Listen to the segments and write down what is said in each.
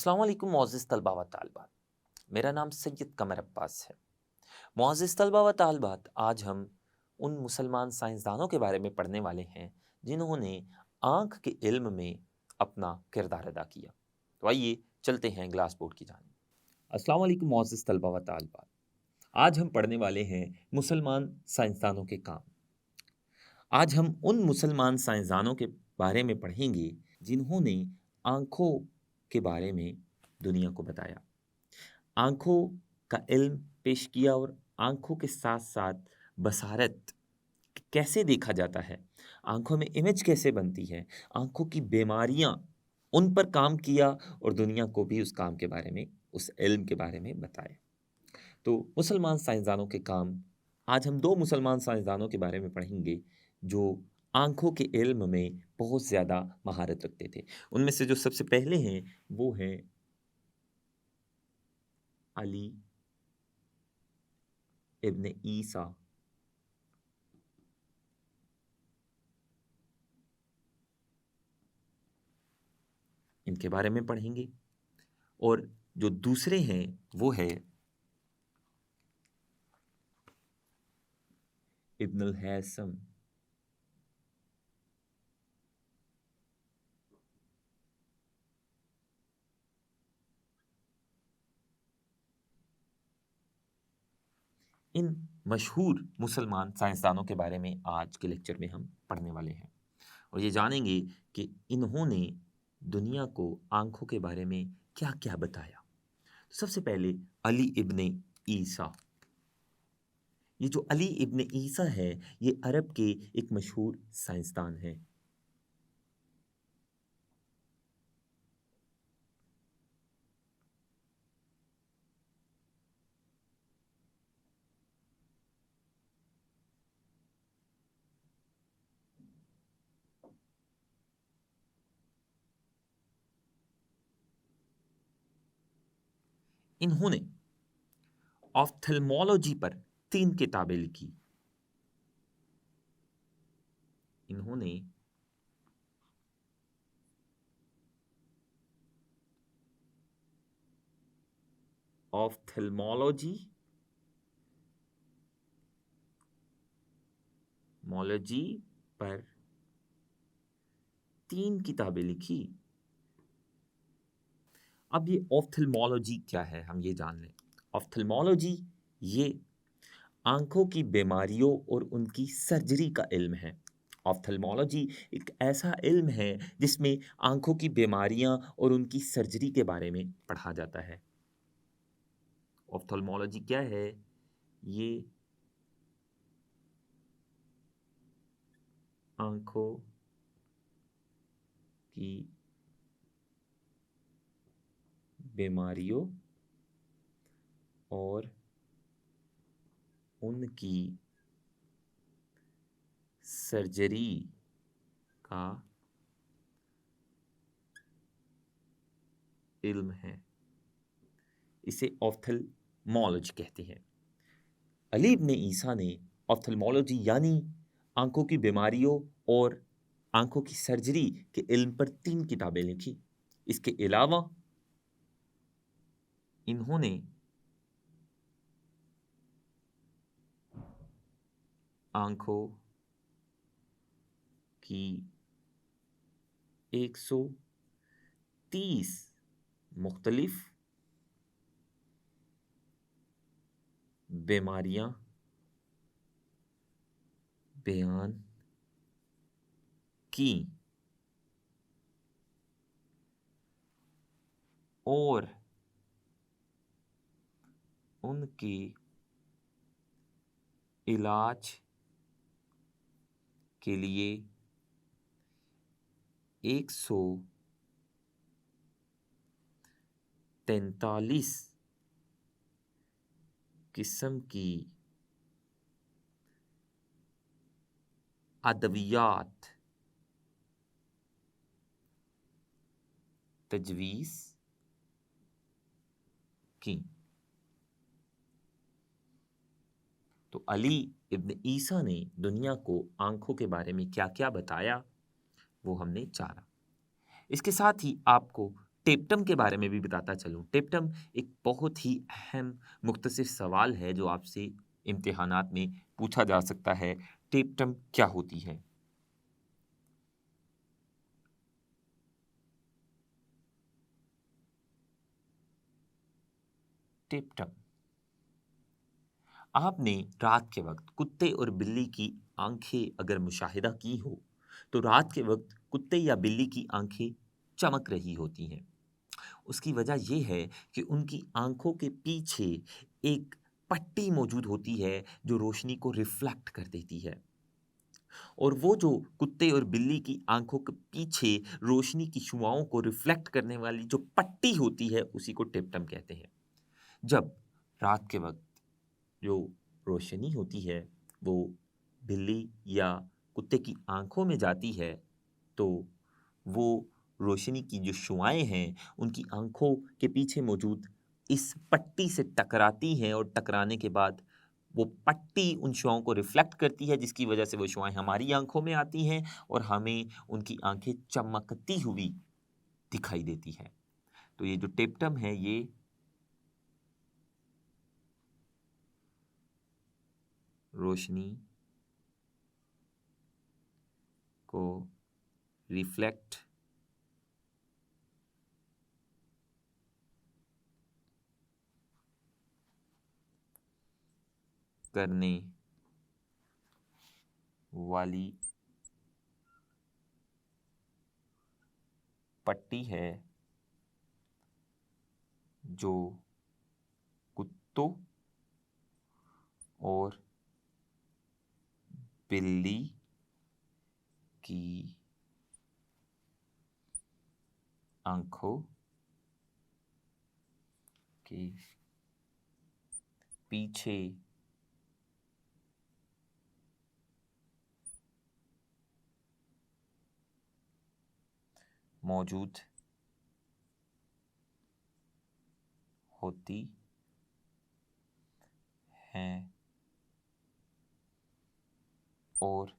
अस्सलाम वालेकुम मोअज़्ज़िज़ तलबा व तालिबात। मेरा नाम सैयद कमर अब्बास है। मोअज़्ज़िज़ तलबा व तालिबात, आज हम उन मुसलमान साइंसदानों के बारे में पढ़ने वाले हैं जिन्होंने आँख के इल्म में अपना किरदार अदा किया। तो आइए चलते हैं ग्लास बोर्ड की जानिब। अस्सलाम वालेकुम मोअज़्ज़िज़ तलबा व तालिबात। आज हम पढ़ने वाले हैं मुसलमान साइंसदानों के काम। आज हम उन मुसलमान साइंसदानों के बारे में पढ़ेंगे जिन्होंने आँखों के बारे में दुनिया को बताया। आँखों का इल्म पेश किया और आँखों के साथ-साथ बसारत कैसे देखा जाता है, आँखों में इमेज कैसे बनती है, आँखों की बीमारियाँ, उन पर काम किया और दुनिया को भी उस काम के बारे में, उस इल्म के बारे में बताया। तो मुसलमान साइंसदानों के काम, आज हम 2 मुसलमान साइंसदानों के बारे में पढ़ेंगे जो आँखों के इल्म में बहुत ज़्यादा महारत रखते थे। उनमें से जो सबसे पहले हैं वो हैं अली इब्न ईसा। इनके बारे में पढ़ेंगे और जो दूसरे हैं वो है इब्नुल हैसम। इन मशहूर मुसलमान साइंसदानों के बारे में आज के लेक्चर में हम पढ़ने वाले हैं और ये जानेंगे कि इन्होंने दुनिया को आँखों के बारे में क्या-क्या बताया। तो सबसे पहले अली इब्न ईसा। ये जो अली इब्न ईसा है, ये अरब के एक मशहूर साइंसदान हैं। इन्होंने ऑफ्थेल्मोलॉजी पर 3 किताबें लिखी। इन्होंने ऑफ्थेल्मोलॉजी मॉलोजी पर 3 किताबें लिखी। अब ये ऑफ्थेल्मोलॉजी क्या है, हम ये जान लें। ऑफ्थेल्मोलॉजी ये आँखों की बीमारियों और उनकी सर्जरी का इल्म है। ऑफ्थेल्मोलॉजी एक ऐसा इल्म है जिसमें आँखों की बीमारियाँ और उनकी सर्जरी के बारे में पढ़ा जाता है। ऑफ्थेल्मोलॉजी क्या है? ये आँखों की बीमारियों और उनकी सर्जरी का इल्म है। इसे ऑफ्थेल्मोलॉजी कहते हैं। अली इब्न ईसा ने ऑफ्थेल्मोलॉजी यानी आँखों की बीमारियों और आँखों की सर्जरी के इल्म पर 3 किताबें लिखी। इसके अलावा इन्होंने आँखों की 130 मुख्तलिफ बीमारियाँ बयान की और उनके इलाज के लिए 143 किस्म की अद्वियात तजवीज़ की। तो अली इब्न ईसा ने दुनिया को आँखों के बारे में क्या-क्या बताया, वो हमने जाना। इसके साथ ही आपको टेप्टम के बारे में भी बताता चलूँ। टेप्टम एक बहुत ही अहम मुख्तसर सवाल है जो आपसे इम्तिहानात में पूछा जा सकता है। टेप्टम क्या होती है? टेप्टम, आपने रात के वक्त कुत्ते और बिल्ली की आंखें अगर मुशाहिदा की हो, तो रात के वक्त कुत्ते या बिल्ली की आंखें चमक रही होती हैं। उसकी वजह ये है कि उनकी आंखों के पीछे एक पट्टी मौजूद होती है जो रोशनी को रिफ्लेक्ट कर देती है, और वो जो कुत्ते और बिल्ली की आंखों के पीछे रोशनी की शुआओं को रिफ्लेक्ट करने वाली जो पट्टी होती है उसी को टेप्टम कहते हैं। जब रात के वक्त जो रोशनी होती है वो बिल्ली या कुत्ते की आंखों में जाती है, तो वो रोशनी की जो शुआएं हैं उनकी आंखों के पीछे मौजूद इस पट्टी से टकराती हैं, और टकराने के बाद वो पट्टी उन शुआओं को रिफ्लेक्ट करती है, जिसकी वजह से वो शुआएं हमारी आंखों में आती हैं और हमें उनकी आंखें चमकती हुई दिखाई देती हैं। तो ये जो टेप्टम है ये रोशनी को रिफ्लेक्ट करने वाली पट्टी है जो कुत्तों और बिल्ली की आंखों के पीछे मौजूद होती हैं, और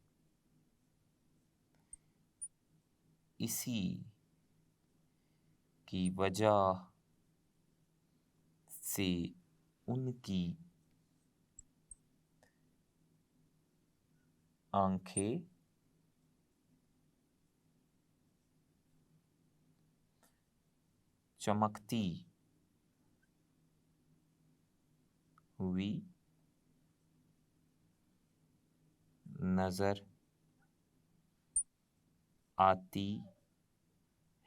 इसी की वजह से उनकी आंखें चमकती हुई नजर आती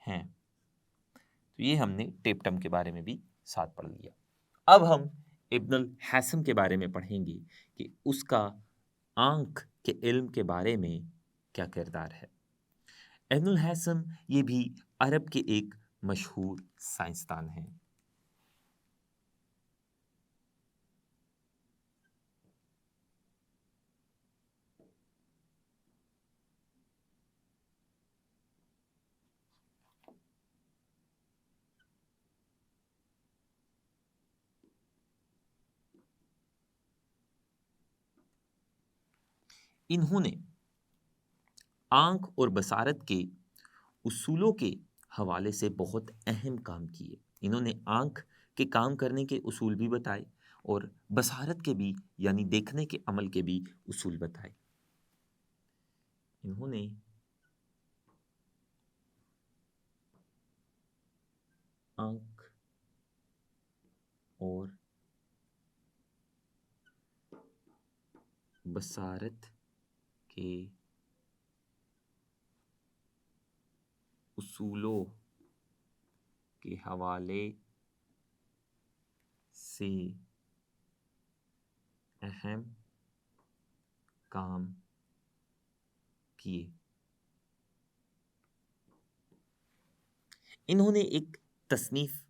हैं। तो ये हमने टेप्टम के बारे में भी साथ पढ़ लिया। अब हम इब्नुल हैसम के बारे में पढ़ेंगे कि उसका आंख के इल्म के बारे में क्या किरदार है। इब्नुल हैसम ये भी अरब के एक मशहूर साइंसदान हैं। इन्होंने आंख और बसारत के उसूलों के हवाले से बहुत अहम काम किए। इन्होंने आंख के काम करने के उसूल भी बताए और बसारत के भी यानी देखने के अमल के भी उसूल बताए। इन्होंने आंख और बसारत के उसूलों के हवाले से अहम काम किए। इन्होंने एक तसनीफ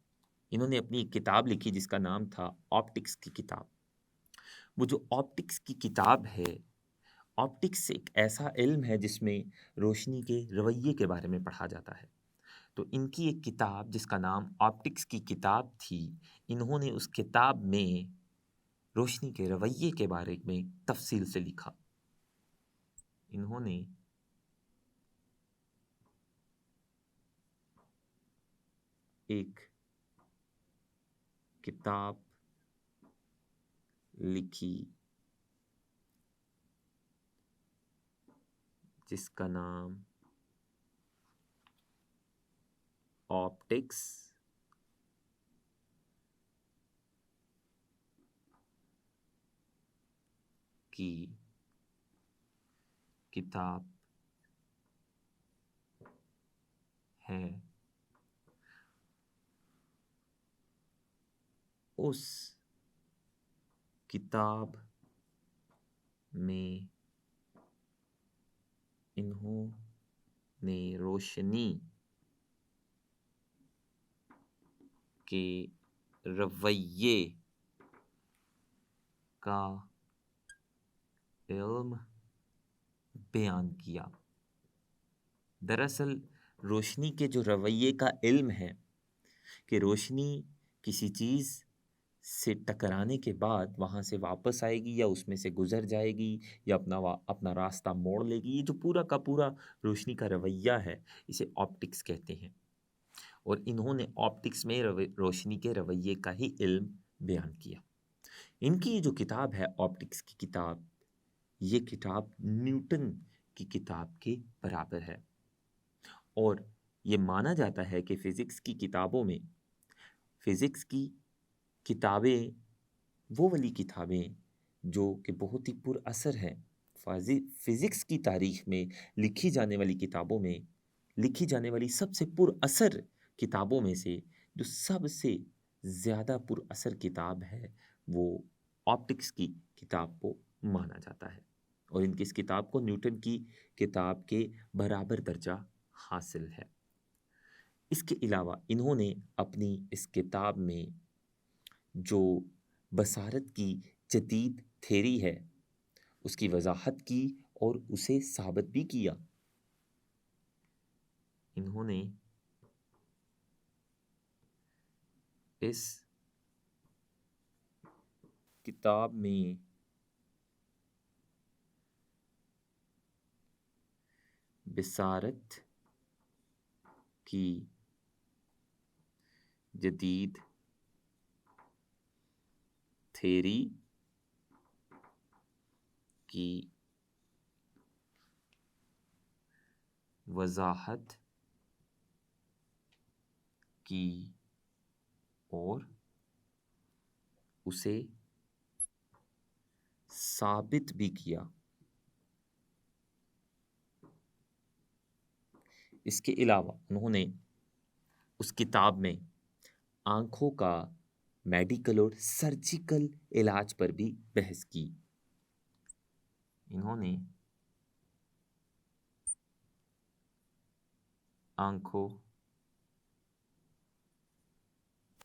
इन्होंने अपनी एक किताब लिखी जिसका नाम था ऑप्टिक्स की किताब। वो जो ऑप्टिक्स की किताब है, ऑप्टिक्स एक ऐसा इल्म है जिसमें रोशनी के रवैये के बारे में पढ़ा जाता है। तो इनकी एक किताब जिसका नाम ऑप्टिक्स की किताब थी, इन्होंने उस किताब में रोशनी के रवैये के बारे में तफसील से लिखा। इन्होंने एक किताब लिखी जिसका नाम ऑप्टिक्स की किताब है। उस किताब में इन्होंने रोशनी के रवैये का इल्म बयान किया। दरअसल रोशनी के जो रवैये का इल्म है कि रोशनी किसी चीज़ से टकराने के बाद वहाँ से वापस आएगी या उसमें से गुजर जाएगी या अपना रास्ता मोड़ लेगी, ये जो पूरा का पूरा रोशनी का रवैया है इसे ऑप्टिक्स कहते हैं। और इन्होंने ऑप्टिक्स में रोशनी के रवैये का ही इल्म बयान किया। इनकी ये जो किताब है ऑप्टिक्स की किताब, ये किताब न्यूटन की किताब के बराबर है। और ये माना जाता है कि फिज़िक्स की किताबों में, फिज़िक्स की किताबें वो वाली किताबें जो कि बहुत ही पुरअसर हैं। फिज़िक्स की तारीख में लिखी जाने वाली किताबों में, लिखी जाने वाली सबसे पुरअसर किताबों में से जो सबसे ज़्यादा पुरअसर किताब है वो ऑप्टिक्स की किताब को माना जाता है। और इनकी इस किताब को न्यूटन की किताब के बराबर दर्जा हासिल है। इसके अलावा इन्होंने अपनी इस किताब में जो बसारत की जदीद थ्योरी है उसकी वजाहत की और उसे साबित भी किया। इन्होंने इस किताब में बसारत की जदीद थ्योरी की वजाहत की और उसे साबित भी किया। इसके अलावा उन्होंने उस किताब में आंखों का मेडिकल और सर्जिकल इलाज पर भी बहस की। इन्होंने आंखों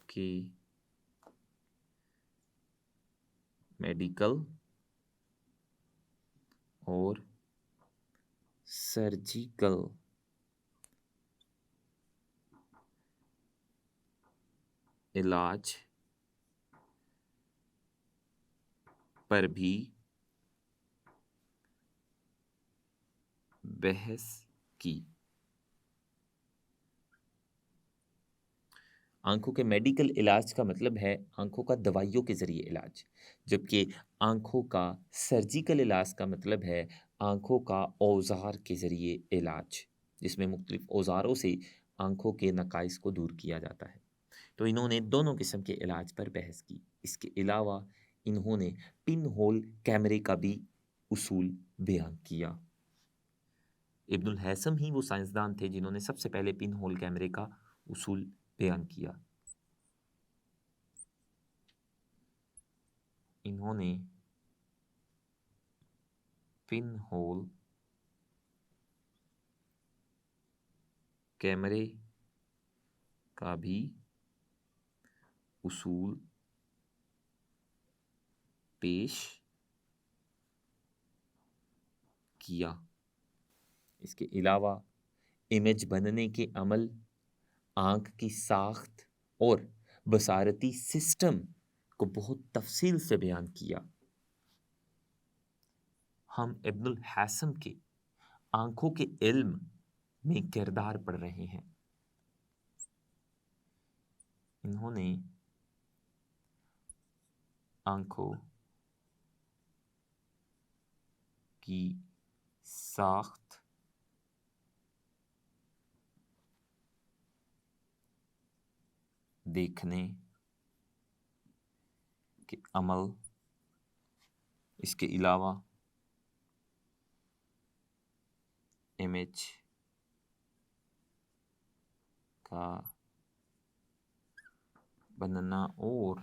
के मेडिकल और सर्जिकल इलाज पर भी बहस की। आंखों के मेडिकल इलाज का मतलब है आंखों का दवाइयों के ज़रिए इलाज, जबकि आंखों का सर्जिकल इलाज का मतलब है आंखों का औजार के ज़रिए इलाज, जिसमें मुख्तलिफ औजारों से आंखों के नकाइस को दूर किया जाता है। तो इन्होंने दोनों किस्म के इलाज पर बहस की। इसके अलावा इन्होंने पिन होल कैमरे का भी उसूल बयान किया। इब्नुल हैसम ही वो साइंसदान थे जिन्होंने सबसे पहले पिन होल कैमरे का उसूल बयान किया। इन्होंने पिन होल कैमरे का भी उसूल पेश किया। इसके अलावा इमेज बनने के अमल, आंख की साख्त और बसारती सिस्टम को बहुत तफसील से बयान किया। हम इब्नुल हैसम के आंखों के इल्म में किरदार पढ़ रहे हैं। इन्होंने आंखों की साख्त देखने के अमल, इसके अलावा इमेज का बनना और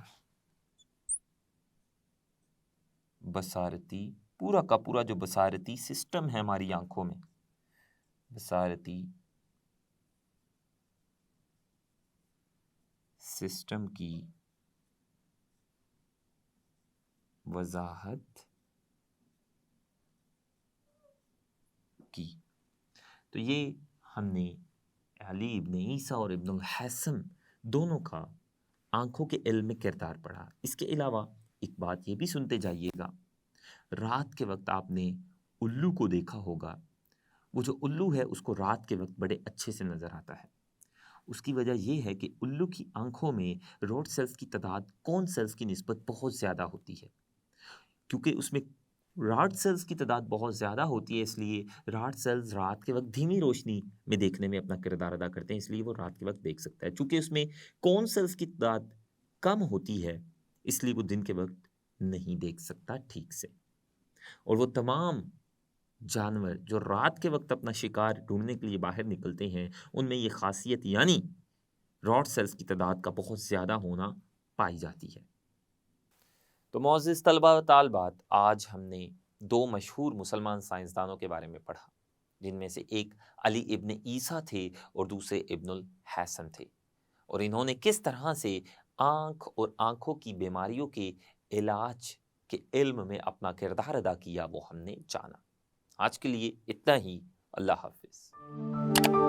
बसारती, पूरा का पूरा जो बसारती सिस्टम है हमारी आंखों में, बसारती सिस्टम की वजाहत की। तो ये हमने अली इब्न ईसा और इब्नुल हैसम दोनों का आंखों के इल्म में किरदार पढ़ा। इसके अलावा एक बात ये भी सुनते जाइएगा, रात के वक्त आपने उल्लू को देखा होगा। वो जो उल्लू है उसको रात के वक्त बड़े अच्छे से नज़र आता है। उसकी वजह यह है कि उल्लू की आंखों में रॉड सेल्स की तादाद कोन सेल्स की निस्बत बहुत ज़्यादा होती है। क्योंकि उसमें रॉड सेल्स की तादाद बहुत ज़्यादा होती है, इसलिए रॉड सेल्स रात के वक्त धीमी रोशनी में देखने में अपना किरदार अदा करते हैं, इसलिए वो रात के वक्त देख सकता है। चूँकि उसमें कोन सेल्स की तादाद कम होती है, इसलिए वो दिन के वक्त नहीं देख सकता ठीक से। और वो तमाम जानवर जो रात के वक्त अपना शिकार ढूंढने के लिए बाहर निकलते हैं, उनमें ये खासियत यानी रॉड सेल्स की तादाद का बहुत ज़्यादा होना पाई जाती है। तो मोअज़्ज़िज़ तलबा व तालिबात, आज हमने दो मशहूर मुसलमान साइंसदानों के बारे में पढ़ा, जिनमें से एक अली इब्न ईसा थे और दूसरे इब्नुल हैसन थे। और इन्होंने किस तरह से आँख और आँखों की बीमारियों के इलाज के इल्म में अपना किरदार अदा किया, वो हमने जाना। आज के लिए इतना ही। अल्लाह हाफ़िज़।